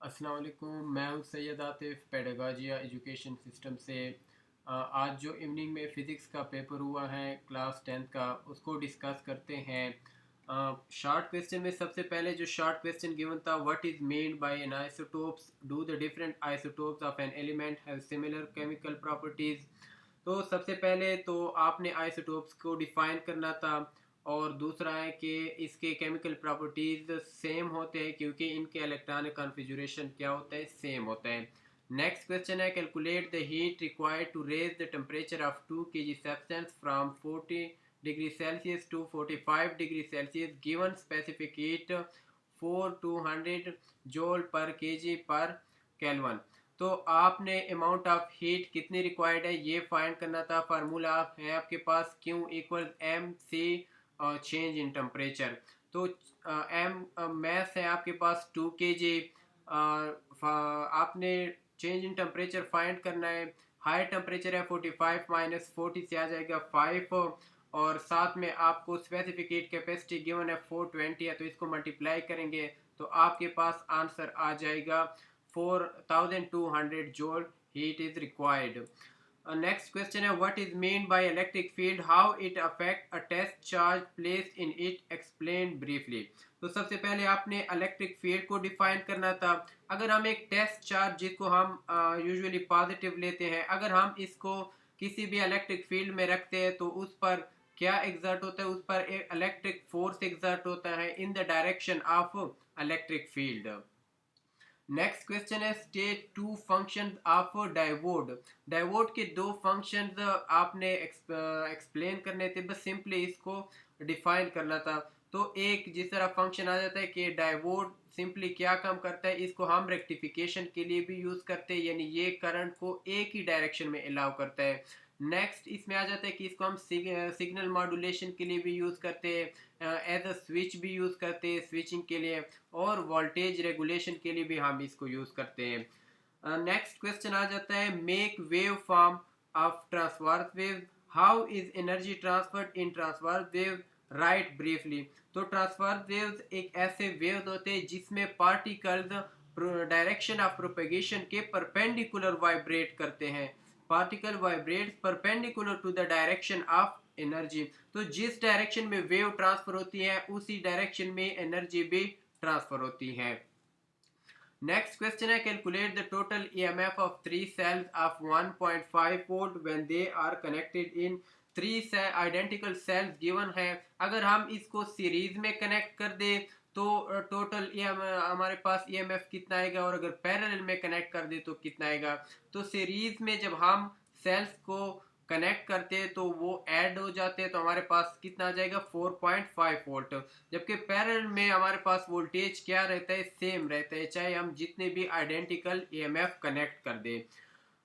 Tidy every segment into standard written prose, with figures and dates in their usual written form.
अस्सलाम वालेकुम। मैं हूँ सैयद आतिफ़ पेडागोजिया एजुकेशन सिस्टम से। आज जो इवनिंग में फ़िज़िक्स का पेपर हुआ है क्लास 10th का, उसको डिस्कस करते हैं। शॉर्ट क्वेश्चन में सबसे पहले जो शॉर्ट क्वेश्चन गिवन था, what is mean by an isotopes, do the different isotopes of an element have similar chemical properties. तो सबसे पहले तो आपने आइसोटोप्स को डिफाइन करना था, और दूसरा है कि इसके केमिकल प्रॉपर्टीज सेम होते हैं क्योंकि इनके इलेक्ट्रॉनिक कॉन्फ़िगरेशन क्या होता है, सेम होता है। नेक्स्ट क्वेश्चन है, calculate the heat required to raise the temperature of 2 kg substance from 40 degree Celsius to 45 degree Celsius given specific heat 4 to 100 joule per kg per kelvin. तो आपने amount of heat कितनी required है ये find करना था। Formula है आपके पास Q equal m c change in temperature. तो एम मैथ है आपके पास 2 kg। आपने चेंज इन टेम्परेचर फाइंड करना है। हाई टेम्परेचर है 45, माइनस 40 से आ जाएगा 5, और साथ में आपको स्पेसिफिक हीट कैपेसिटी गिवन है 420 है, तो इसको मल्टीप्लाई करेंगे तो आपके पास आंसर आ जाएगा 4200 joule heat is required. Next question है, what is mean by electric field, how it affect a test charge placed in it, explain briefly. तो सबसे पहले आपने इलेक्ट्रिक फील्ड को डिफाइन करना था। अगर हम एक टेस्ट चार्ज जिसको हम यूजुअली पॉजिटिव लेते हैं, अगर हम इसको किसी भी इलेक्ट्रिक फील्ड में रखते हैं तो उस पर क्या एग्जर्ट होता है, उस पर एक इलेक्ट्रिक फोर्स एग्जर्ट होता है in the direction of electric field. Next question है, state two function of diode. Diode के दो फंक्शंस आपने एक्सप्लेन करने थे, बस सिंपली इसको डिफाइन करना था। तो एक जिस तरह फंक्शन आ जाता है कि डायोड सिंपली क्या काम करता है, इसको हम रेक्टिफिकेशन के लिए भी यूज करते हैं, यानी ये करंट को एक ही डायरेक्शन में अलाउ करता है। नेक्स्ट इसमें आ जाता है कि इसको हम सिग्नल मॉड्यूलेशन के लिए भी यूज करते हैं, एज अ स्विच भी यूज करते हैं स्विचिंग के लिए, और वोल्टेज रेगुलेशन के लिए भी हम इसको यूज करते हैं। नेक्स्ट क्वेश्चन आ जाता है, make wave form of transverse wave, how is energy transferred in transverse wave, write briefly. तो ट्रांसवर्स वेव्स एक ऐसे वेव्स होते हैं जिसमें पार्टिकल्स डायरेक्शन ऑफ प्रोपेगेशन के परपेंडिकुलर वाइब्रेट करते हैं। Particle vibrates perpendicular to the direction of energy. तो जिस डायरेक्शन में वेव ट्रांसफर होती है उसी डायरेक्शन में एनर्जी भी ट्रांसफर होती है। नेक्स्ट क्वेश्चन है, calculate the total EMF of three cells of 1.5 volt when they are connected in three identical cells given है। अगर हम इसको सीरीज में कनेक्ट कर दे तो टोटल हमारे पास ईएमएफ कितना आएगा, और अगर पैरेलल में कनेक्ट कर दे तो कितना आएगा। तो सीरीज में जब हम सेल्स को कनेक्ट करते हैं तो वो ऐड हो जाते हैं, तो हमारे पास कितना आ जाएगा 4.5 वोल्ट। जबकि पैरेलल में हमारे पास वोल्टेज क्या रहता है, सेम रहता है, चाहे हम जितने भी आइडेंटिकल ईएमएफ कनेक्ट कर दें।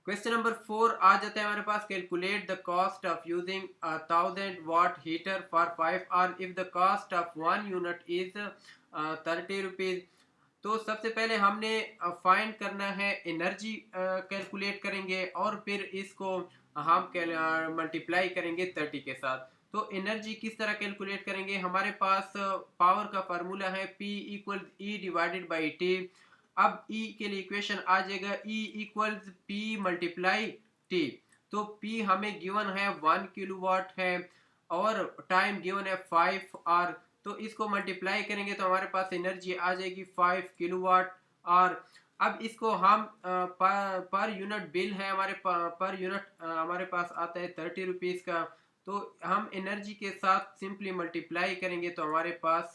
क्वेश्चन नंबर 4 आ जाता है हमारे पास, calculate the cost of using 1000 watt heater for 5 hours if the cost of 1 unit is 30 rupees. तो सबसे पहले हमने फाइंड करना है एनर्जी, कैलकुलेट करेंगे और फिर इसको हम मल्टीप्लाई करेंगे 30 के साथ। तो एनर्जी किस तरह कैलकुलेट करेंगे, हमारे पास पावर का फार्मूला है P equal E divided by T. अब E के लिए इक्वेशन आ जाएगा E equals P multiply T। तो P हमें गिवन है 1 किलोवाट है, और टाइम गिवन है 5 आवर। तो इसको मल्टीप्लाई करेंगे तो हमारे पास एनर्जी आ जाएगी 5 किलोवाट आवर। अब इसको हम पर यूनिट बिल है हमारे पर यूनिट हमारे पास आता है 30 रुपीज का। तो हम एनर्जी के साथ सिंपली मल्टीप्लाई करेंगे तो हमारे पास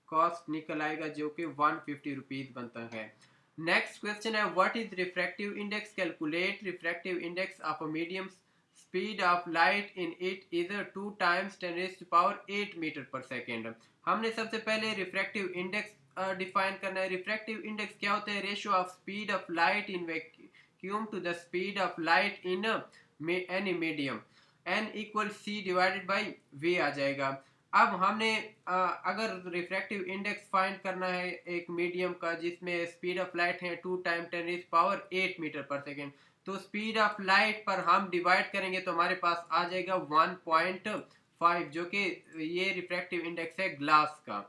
कॉस्ट निकल आएगा जो कि 150 रुपीज बनता है। नेक्स्ट क्वेश्चन है, what is refractive index, calculate refractive index of a medium speed of light in it is 2 times 10⁻8 metre per second. हमने सबसे पहले रिफ्रैक्टिव इंडेक्स डिफाइन करना है। रिफ्रैक्टिव इंडेक्स क्या होता है, ratio of speed of light in vacuum to the speed of light in any medium, n equal c divided by v आ जाएगा। अब हमने अगर रिफ्रैक्टिव इंडेक्स फाइंड करना है एक मीडियम का जिसमें स्पीड ऑफ लाइट है 2 times 10⁻8 मीटर पर सेकेंड, तो स्पीड ऑफ लाइट पर हम डिवाइड करेंगे तो हमारे पास आ जाएगा 1.5, जो कि ये रिफ्रैक्टिव इंडेक्स है ग्लास का।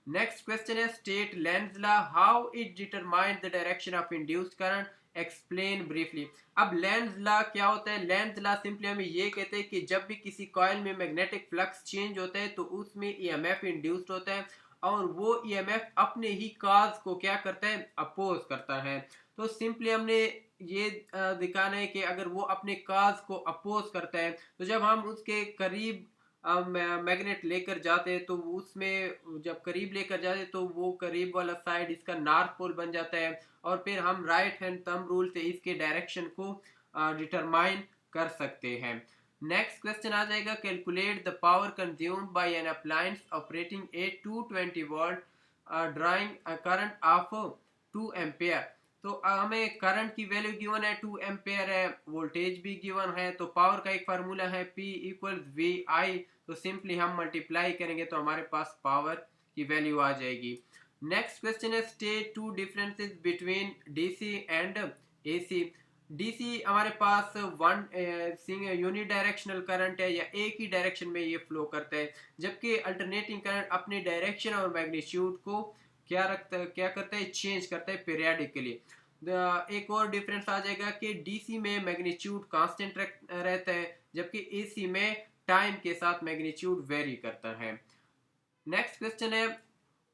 नेक्स्ट क्वेश्चन है state Lenz law, how it determine the direction of induced current, explain briefly. अब लेंज लॉ क्या होता है? लेंज लॉ सिंपली हमें ये कहते हैं कि जब भी किसी कॉइल में मैग्नेटिक फ्लक्स चेंज होता है तो उसमें ईएमएफ इंड्यूस्ड होता है और वो ईएमएफ अपने ही काज को क्या करता है? अपोज करता है। तो सिंपली हमने ये दिखाना है कि अगर वो अपने काज को अपोज करता है तो जब हम उसके करीब मैग्नेट लेकर जाते हैं तो उसमें जब करीब लेकर जाते हैं तो वो करीब वाला साइड इसका नॉर्थ पोल बन जाता है और फिर हम राइट हैंड थंब रूल से इसके डायरेक्शन को डिटरमाइन कर सकते हैं। नेक्स्ट क्वेश्चन आ जाएगा, calculate the power consumed by an appliance operating a 220 volt drawing current of 2 ampere. तो हमें करंट की वैल्यू गिवन है 2 एम्पेयर है, वोल्टेज भी गिवन है, तो पावर का एक फार्मूला है P इक्वल्स वी आई। तो सिंपली हम मल्टीप्लाई करेंगे तो हमारे पास पावर की वैल्यू आ जाएगी। नेक्स्ट क्वेश्चन है state two differences between DC and AC. DC हमारे पास वन यूनि डायरेक्शनल करंट है या एक ही डायरेक्शन में ये फ्लो करता है, जबकि अल्टरनेटिंग करंट अपने डायरेक्शन और मैग्नीट्यूड को क्या करता है? चेंज करता है पीरियडिकली। एक और डिफरेंस आ जाएगा कि डीसी में मैग्नीट्यूड कांस्टेंट रहता है, जबकि एसी में टाइम के साथ मैग्नीट्यूड वेरी करता है। नेक्स्ट क्वेश्चन है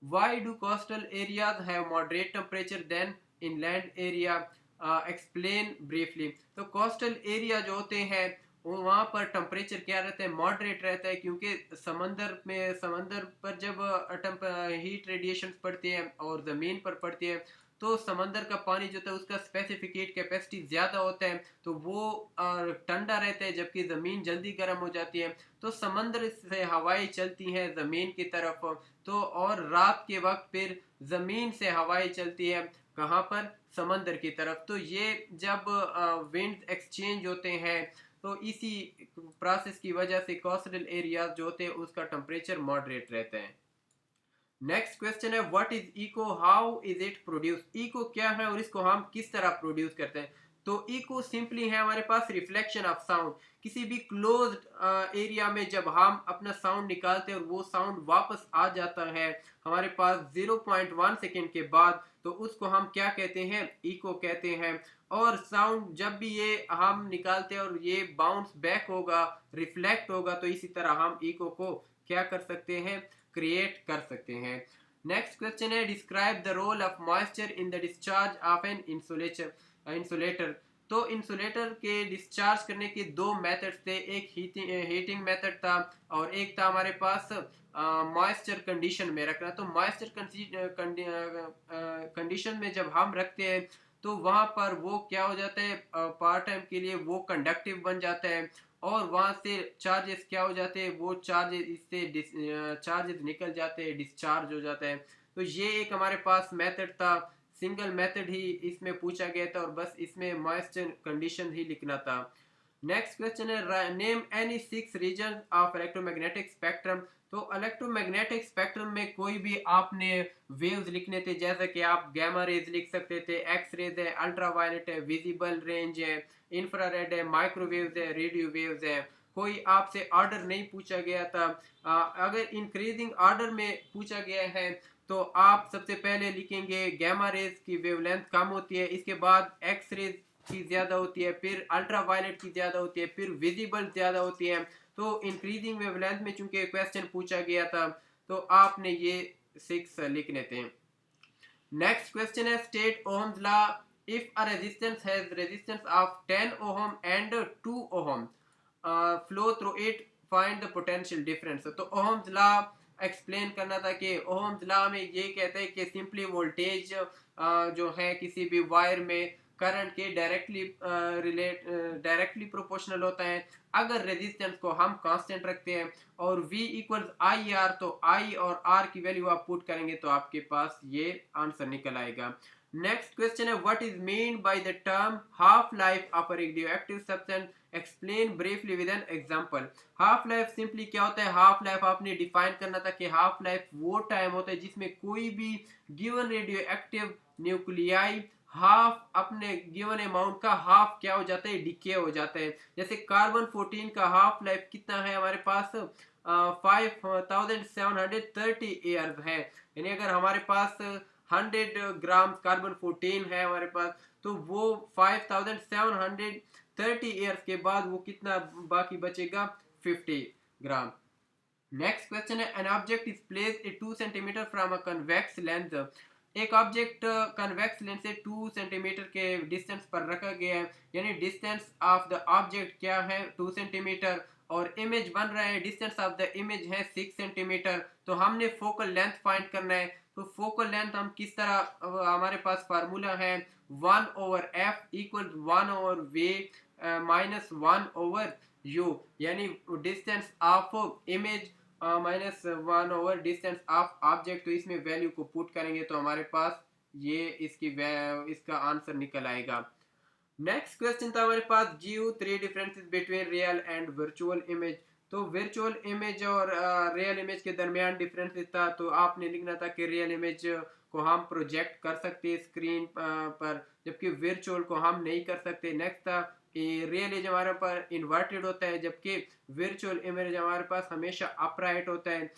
why do coastal areas have moderate temperature than inland area, explain briefly. तो कोस्टल एरिया जो होते हैं वहाँ पर टेम्परेचर क्या रहता है? मॉडरेट रहता है, क्योंकि समंदर पर जब हीट रेडिएशन पड़ती है और ज़मीन पर पड़ती है तो समंदर का पानी जो होता है उसका स्पेसिफिक कैपेसिटी ज़्यादा होता है तो वो ठंडा रहता है, जबकि ज़मीन जल्दी गर्म हो जाती है। तो समंदर से हवाएं चलती हैं ज़मीन की तरफ, तो और रात के वक्त फिर ज़मीन से हवाएं चलती है कहाँ पर? समंदर की तरफ। तो ये जब विंड एक्सचेंज होते हैं तो इसी प्रोसेस की वजह से कोस्टल एरियाज जो होते हैं उसका टेम्परेचर मॉडरेट रहता है। नेक्स्ट क्वेश्चन है what is echo, how is it produce. Echo क्या है और इसको हम किस तरह प्रोड्यूस करते हैं? तो इको सिंपली है हमारे पास रिफ्लेक्शन ऑफ साउंड। किसी भी क्लोज्ड एरिया में जब हम अपना साउंड निकालते हैं और वो साउंड वापस आ जाता है हमारे पास 0.1 सेकेंड के बाद, तो उसको हम क्या कहते हैं? इको कहते हैं। और साउंड जब भी ये हम निकालते हैं और ये बाउंस बैक होगा, रिफ्लेक्ट होगा, तो इसी तरह हम इको को क्या कर सकते हैं? क्रिएट कर सकते हैं। नेक्स्ट क्वेश्चन है describe the role of moisture in the discharge of an insulator. तो इंसुलेटर के डिस्चार्ज करने के दो मेथड थे, एक हीटिंग मेथड था और एक था हमारे पास मॉइस्चर कंडीशन में रखना। तो मॉइस्चर कंडीशन में जब हम रखते हैं तो वहां पर वो क्या हो जाता है? पार्ट टाइम के लिए वो कंडक्टिव बन जाता है और वहां से चार्जेस क्या हो जाते हैं? वो चार्जेस इससे चार्जेस निकल जाते हैं, डिस्चार्ज हो जाता है। तो ये एक हमारे पास मेथड था, सिंगल मेथड ही इसमें पूछा गया था और बस इसमें मॉइस्चर कंडीशन ही लिखना था। नेक्स्ट क्वेश्चन है name any 6 region of electromagnetic spectrum. तो इलेक्ट्रोमैग्नेटिक स्पेक्ट्रम में कोई भी आपने वेव्स लिखने थे, जैसे कि आप गामा रेज लिख सकते थे, एक्स रेज है, अल्ट्रावायलेट है, विजिबल रेंज है, इंफ्रारेड है, माइक्रोवेव्स है, रेडियो वेव्स है। कोई आपसे ऑर्डर नहीं पूछा गया था। अगर इंक्रीजिंग ऑर्डर में पूछा गया है तो आप सबसे पहले लिखेंगे गामा रेज की वेवलेंथ कम होती है, इसके बाद एक्स रेज की ज्यादा होती है, फिर अल्ट्रावायलेट की ज्यादा होती है, फिर विजिबल ज्यादा होती है। तो इंक्रीजिंग वेवलेंथ में चूंकि क्वेश्चन पूछा गया था तो आपने ये 6 लिखने थे। नेक्स्ट क्वेश्चन है state Ohm's law, if a resistance has resistance of 10 ohm and 2 ohm flow through it, find the potential difference. तो ओहम्स लॉ एक्सप्लेन करना था कि ओहम्स लॉ में ये कहता है कि सिंपली वोल्टेज जो है किसी भी वायर में करंट के डायरेक्टली प्रोपोर्शनल होता है अगर रेजिस्टेंस को हम कांस्टेंट रखते हैं और V इक्वल्स आई आर, तो I और R की वैल्यू आप पुट करेंगे तो आपके पास ये आंसर निकल आएगा। नेक्स्ट क्वेश्चन है what is mean by the term half life of a radioactive substance, explain briefly with an example. Half life simply क्या होता है? हाफ लाइफ आपने डिफाइन करना था कि हाफ लाइफ वो टाइम होता है जिसमें कोई भी गिवन रेडियोएक्टिव न्यूक्लियाई हाफ अपने गिवन अमाउंट का हाफ क्या हो जाता है? डिके हो जाता है। जैसे कार्बन 14 का हाफ लाइफ कितना है हमारे पास? 5730 ईयर्स है। यानी अगर हमारे पास 100 ग्राम कार्बन 14 है हमारे पास, तो वो 5730 ईयर्स के बाद वो कितना बाकी बचेगा, 50 ग्राम। नेक्स्ट क्वेश्चन है, an object is placed a 2 centimetre from a convex lens. एक ऑब्जेक्ट कन्वेक्स लेंस से 2 सेंटीमीटर के डिस्टेंस पर रखा गया है, यानी डिस्टेंस ऑफ द ऑब्जेक्ट क्या है, 2 सेंटीमीटर, और इमेज बन रहा है, डिस्टेंस ऑफ द इमेज है 6 सेंटीमीटर। तो हमने फोकल लेंथ फाइंड करना है। तो फोकल लेंथ हम किस तरह, हमारे पास फार्मूला है 1/f इक्वल 1/v माइनस 1/u, यानी डिस्टेंस ऑफ इमेज माइनस 1/डिस्टेंस ऑफ ऑब्जेक्ट। तो इसमें वैल्यू को पुट करेंगे तो हमारे पास ये इसका आंसर निकल आएगा। नेक्स्ट क्वेश्चन था हमारे पास, give 3 differences between real and virtual image. तो वर्चुअल इमेज और रियल इमेज के दरमियान डिफरेंसेस था। तो आपने लिखना था कि रियल इमेज को हम प्रोजेक्ट कर सकते हैं स्क्रीन पर, जबकि वर्चुअल को हम नहीं कर सकते। नेक्स्ट था, रियल इमेज हमारे पास इन्वर्टेड होता है, जबकि वर्चुअल इमेज हमारे पास हमेशा अपराइट होता है।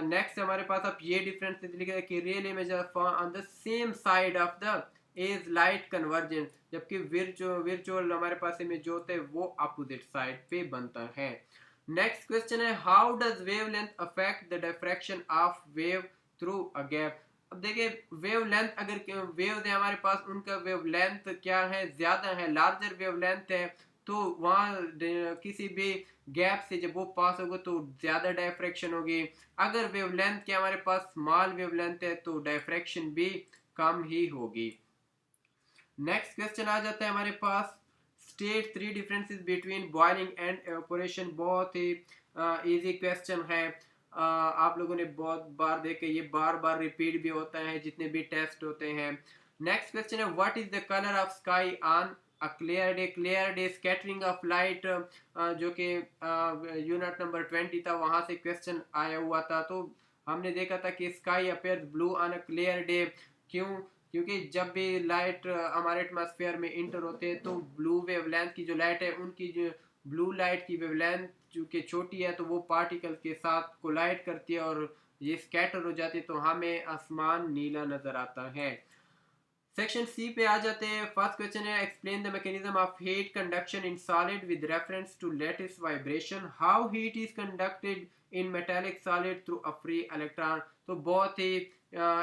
नेक्स्ट हमारे पास आप ये डिफरेंस लिखे कि real image on the same side of the is light convergence, जबकि विर्चुअल हमारे पास इमेज जो होता है वो अपोजिट साइड पे बनता है। नेक्स्ट क्वेश्चन है, how does wavelength affect the diffraction of wave through a gap. अब देखिए वेवलेंथ, अगर वेव है हमारे पास, उनका वेवलेंथ क्या है, ज्यादा है, लार्जर वेवलेंथ है, तो वहाँ किसी भी गैप से जब वो पास होगा तो ज्यादा डायफ्रैक्शन होगी। अगर वेवलेंथ क्या हमारे पास स्मॉल वेवलेंथ है तो डायफ्रैक्शन भी कम ही होगी। नेक्स्ट क्वेश्चन आ जाता है हमारे पास, state 3 differences between boiling and evaporation. बहुत ही इजी क्वेश्चन है, आप लोगों ने बहुत बार देखे, ये बार बार रिपीट भी होता है जितने भी टेस्ट होते हैं। नेक्स्ट क्वेश्चन है, what is the colour of sky on a clear day. Clear day scattering of light, जो कि यूनिट नंबर 20 था, वहां से क्वेश्चन आया हुआ था। तो हमने देखा था कि sky appears blue on a clear day. क्यों? क्योंकि जब भी लाइट हमारे एटमॉस्फेयर में इंटर होते हैं तो ब्लू वेवलेंथ की जो लाइट है, उनकी जो ब्लू लाइट की वेवलेंथ जो कि छोटी है, तो वो पार्टिकल के साथ कोलाइड करती है और ये स्कैटर हो जाती है, तो हमें आसमान नीला नजर आता है। सेक्शन सी पे आ जाते हैं। फर्स्ट क्वेश्चन है, explain the mechanism of heat conduction in solid with reference to lattice vibration. How heat is conducted in metallic solid through a free electron. तो बहुत ही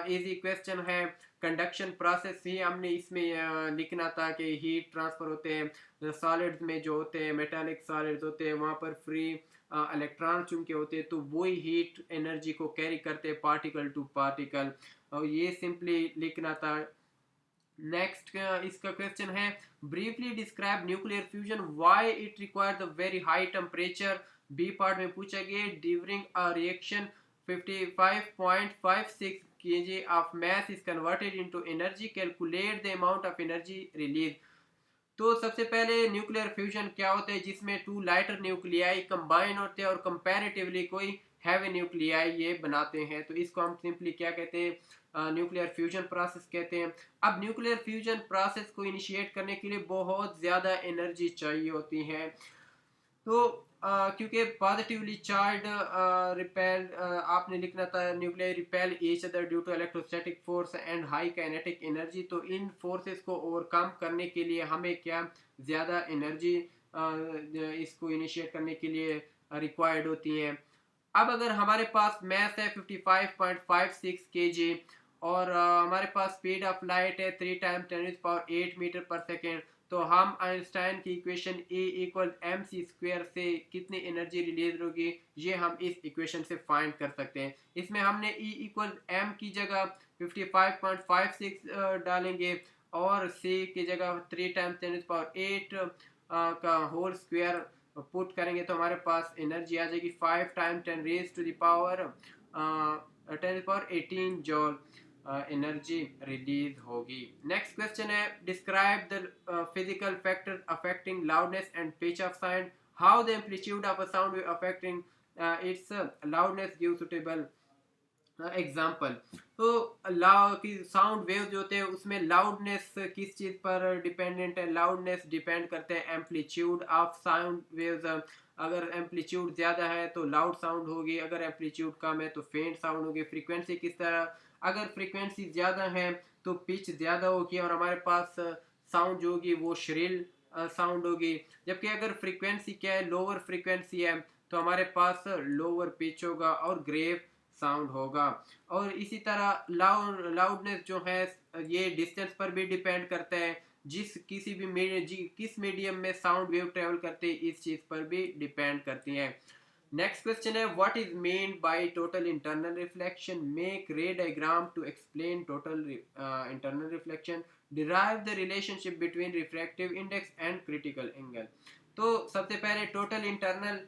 इजी क्वेश्चन है। कंडक्शन प्रोसेस ही हमने इसमें लिखना था कि हीट ट्रांसफर होते हैं सॉलिड्स में, जो होते हैं मेटालिक सॉलिड्स होते हैं, वहाँ पर फ्री इलेक्ट्रॉन चुनके होते हैं, तो वही हीट एनर्जी को कैरी करते हैं पार्टिकल टू पार्टिकल, और ये सिंपली लिखना था। नेक्स्ट इसका क्वेश्चन है, briefly describe nuclear fusion, why it requires a very high temperature. B part में पूछा गया, during a reaction 55.56 kg of mass is converted into energy, calculate the amount of energy released। तो सबसे पहले nuclear fusion क्या होता है, जिसमें 2 लाइटर न्यूक्लियाई कंबाइन होते हैं और कंपैरेटिवली कोई हैवी न्यूक्लियाई ये बनाते हैं। तो इसको हम सिंपली क्या कहते हैं, न्यूक्लियर फ्यूजन प्रोसेस कहते हैं। अब न्यूक्लियर फ्यूजन प्रोसेस को इनिशिएट करने के लिए बहुत ज़्यादा एनर्जी चाहिए होती है। तो क्योंकि पॉजिटिवली चार्ज रिपेल, आपने लिखना था nuclear repel each other due to electrostatic force and high kinetic energy. तो इन फोर्सेस को ओवरकम करने के लिए हमें क्या ज़्यादा एनर्जी इसको इनिशिएट करने के लिए रिक्वायर्ड होती है। अब अगर हमारे पास मैस है 55.56 kg और हमारे पास स्पीड ऑफ लाइट है 3 टाइम्स 10⁸ मीटर पर सेकेंड, तो हम आइंस्टाइन की equation E equal m c square से कितनी एनर्जी रिलीज होगी, ये हम इस इक्वेशन से फाइंड कर सकते हैं। इसमें हमने E इक्वल एम की जगह 55.56 डालेंगे और C की जगह 3 टाइम्स 10⁸ का होल स्क्वायर पुट करेंगे, तो हमारे पास एनर्जी आ जाएगी 5 टाइम 10⁻18 जॉल एनर्जी रिलीज होगी। नेक्स्ट क्वेश्चन है, describe the physical factor affecting loudness and pitch of sound. How the amplitude of a sound affecting it's loudness give suitable example, तो लाउ की sound wave जो होते हैं उसमें लाउडनेस किस चीज़ पर डिपेंडेंट है? लाउडनेस डिपेंड करते हैं एम्पलीट्यूड ऑफ साउंड वेव्स। अगर एम्पलीट्यूड ज़्यादा है तो लाउड साउंड होगी, अगर एम्पलीट्यूड कम है तो फेंट साउंड होगी। फ्रीक्वेंसी किस तरह, अगर फ्रीक्वेंसी ज़्यादा है तो पिच ज़्यादा होगी और हमारे पास साउंड जो होगी वो श्रिल साउंड होगी। जबकि अगर फ्रीक्वेंसी क्या है, लोअर फ्रीक्वेंसी है, तो हमारे पास लोअर पिच होगा और ग्रेव साउंड होगा। और इसी तरह लाउडनेस जो है ये डिस्टेंस पर भी डिपेंड करता है, जिस किसी भी किस मीडियम में साउंड वेव ट्रेवल करते हैं इस चीज पर भी डिपेंड करती है। नेक्स्ट क्वेश्चन है what is meant by total internal reflection? Make ray diagram to explain total internal reflection. Derive the relationship between refractive index and critical angle. तो सबसे पहले टोटल इंटरनल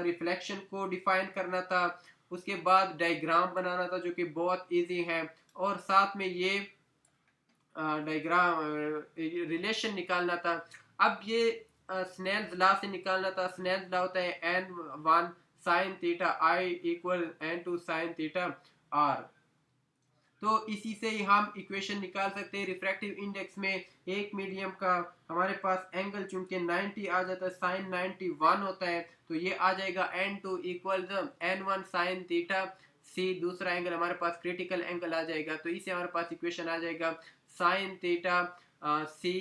रिफ्लेक्शन को डिफाइन करना था, उसके बाद डायग्राम बनाना था जो कि बहुत इजी है, और साथ में ये डायग्राम रिलेशन निकालना था। अब ये स्नेल्स लॉ से निकालना था। स्नेल्स लॉ होता है n1 sine theta i equal n2 sine theta r. तो इसी से ही हम इक्वेशन निकाल सकते हैं। रिफ्रैक्टिव इंडेक्स में एक मीडियम का हमारे पास एंगल चूंकि 90 आ जाता है, साइन 91 होता है, तो ये आ जाएगा n2 equal n1 sine theta सी। दूसरा एंगल हमारे पास क्रिटिकल एंगल आ जाएगा, तो इसे हमारे पास इक्वेशन आ जाएगा sine theta c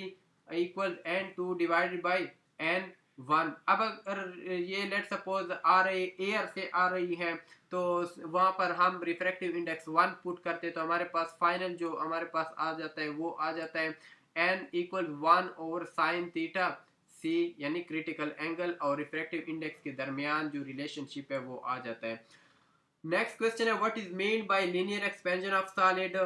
equal n2 divided by n1। अब अगर ये लेट सपोज आ रही एयर से आ रही है तो वहां पर हम रिफ्रैक्टिव इंडेक्स 1 पुट करते हैं, तो हमारे पास फाइनल जो हमारे पास आ जाता है वो आ जाता है n equal 1 over sine theta C, यानी क्रिटिकल एंगल और रिफ्रैक्टिव इंडेक्स के दरमियान जो रिलेशनशिप है वो आ जाता है। नेक्स्ट क्वेश्चन है what is mean by linear expansion of solid?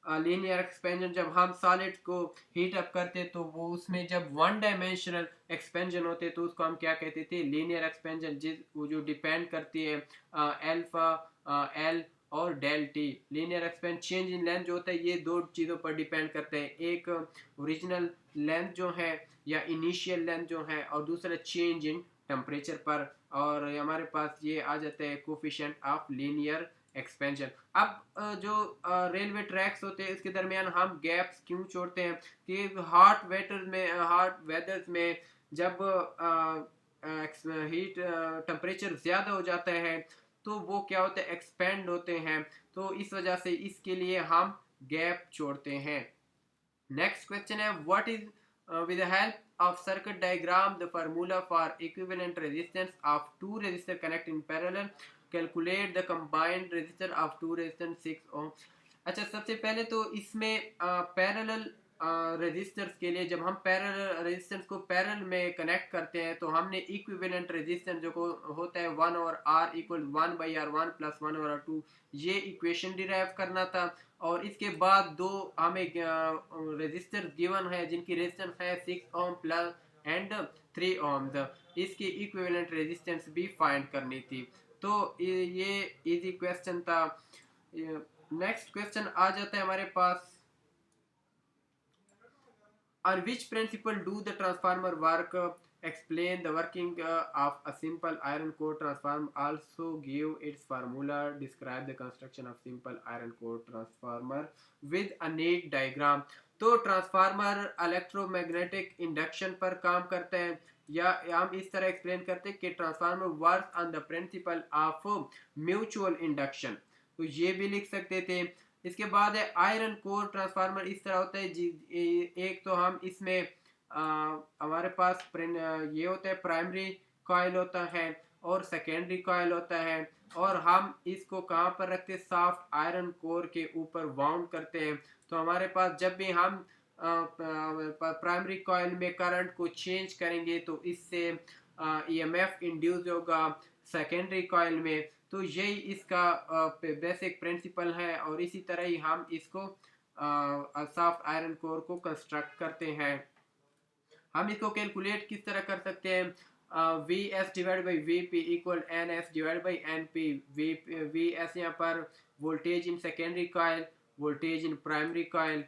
Linear expansion, जब हम सॉलिड को हीट अप करते तो वो उसमें जब वन डायमेंशनल एक्सपेंशन होते तो उसको हम क्या कहते थे? Linear expansion. जिस वो जो डिपेंड करती है अल्फा एल और del t. Linear expansion change in length जो होता है ये दो चीज़ों पर डिपेंड करते हैं, एक ओरिजिनल लेंथ जो है या इनिशियल लेंथ जो है, और दूसरा चेंज इन टेम्परेचर पर। और हमारे पास ये आ जाता है कोफिशिएंट ऑफ लीनियर एक्सपेंशन। अब जो रेलवे ट्रैक्स होते हैं इसके दरमियान हम गैप्स क्यों छोड़ते हैं? कि हॉट वेदर्स में जब हीट टेम्परेचर ज़्यादा हो जाता है तो वो क्या होता है? एक्सपेंड होते हैं, तो इस वजह से इसके लिए हम गैप छोड़ते हैं। नेक्स्ट क्वेश्चन है what is with the help of circuit diagram the formula for equivalent resistance of two resistor connect in parallel, calculate the combined resistor of two resistance 6 ohm। अच्छा, सबसे पहले तो इसमें पैरेलल रेजिस्टर्स के लिए जब हम पैरेलल रेजिस्टेंस को पैरेलल में कनेक्ट करते हैं तो हमने इक्विवेलेंट रेजिस्टेंस जो को होता है 1 और आर इक्वल 1/R1 प्लस 1 और R2, ये इक्वेशन डिराइव करना था। और इसके बाद दो हमें रेजिस्टर गिवन है जिनकी रेजिस्टेंस है 6 ओम प्लस एंड 3 ओम्स, इसकी इक्विवेलेंट रेजिस्टेंस भी फाइंड करनी थी। तो ये इजी क्वेश्चन था। नेक्स्ट क्वेश्चन आ जाता है हमारे पास, on which principle do the transformer work? Explain the working of a simple iron core transformer. Also give its formula. Describe the construction of simple iron core transformer with a neat diagram। तो transformer electromagnetic induction पर काम करते हैं, या हम इस तरह explain करते हैं कि transformer work on the principle of mutual induction, तो ये भी लिख सकते थे। इसके बाद है आयरन कोर ट्रांसफार्मर। इस तरह होता है जी, एक तो हम इसमें हमारे पास ये होता है प्राइमरी कॉइल होता है और सेकेंडरी कॉइल होता है, और हम इसको कहाँ पर रखते हैं? सॉफ्ट आयरन कोर के ऊपर वाउंड करते हैं। तो हमारे पास जब भी हम प्राइमरी कॉइल में करंट को चेंज करेंगे तो इससे ईएमएफ इंड्यूस होगा सेकेंडरी कॉइल में। तो यही इसका बेसिक प्रिंसिपल है, और इसी तरह ही हम इसको सॉफ्ट आयरन कोर को कंस्ट्रक्ट करते हैं। हम इसको कैलकुलेट किस तरह कर सकते हैं? V s divide by v p equal n s divide by n p. V s यहाँ पर voltage in secondary coil, voltage in primary coil,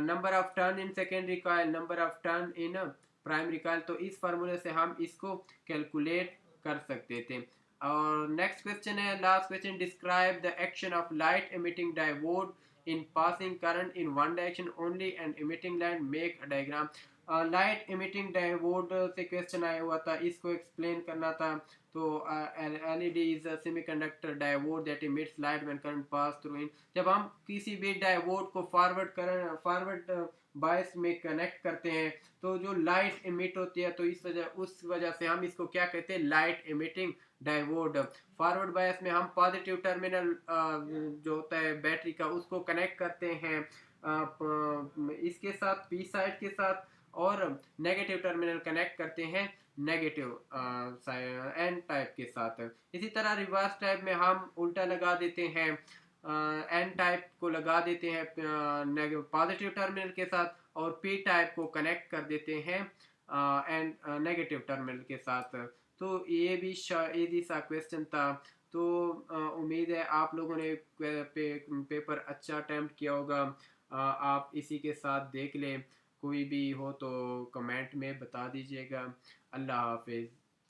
number of turn in secondary coil, number of turn in primary coil. तो इस फार्मूले से हम इसको calculate कर सकते थे। और नेक्स्ट क्वेश्चन है, last question, describe the action of light emitting diode in passing current in one direction only and emitting line, make a diagram. Light emitting diode से क्वेश्चन आया हुआ था, इसको एक्सप्लेन करना था। तो LED is a semiconductor diode that emits light when current pass through in. जब हम किसी भी डायोड को फॉरवर्ड बायस में कनेक्ट करते हैं तो जो लाइट इमिट होती है, तो उस वजह से हम इसको क्या कहते हैं, light emitting diode. Forward bias में हम पॉजिटिव टर्मिनल जो होता है बैटरी का, उसको कनेक्ट करते हैं इसके साथ, पी साइड के साथ, और नेगेटिव टर्मिनल कनेक्ट करते हैं नेगेटिव एन टाइप के साथ। इसी तरह रिवर्स टाइप में हम उल्टा लगा देते हैं, एन टाइप को लगा देते हैं पॉजिटिव टर्मिनल के साथ, और पी टाइप को कनेक्ट कर देते हैं एंड नेगेटिव टर्मिनल के साथ। तो ये भी सा क्वेश्चन था। तो उम्मीद है आप लोगों ने पेपर अच्छा अटैम्प्ट किया होगा। आप इसी के साथ देख लें, कोई भी हो तो कमेंट में बता दीजिएगा। अल्लाह हाफिज़।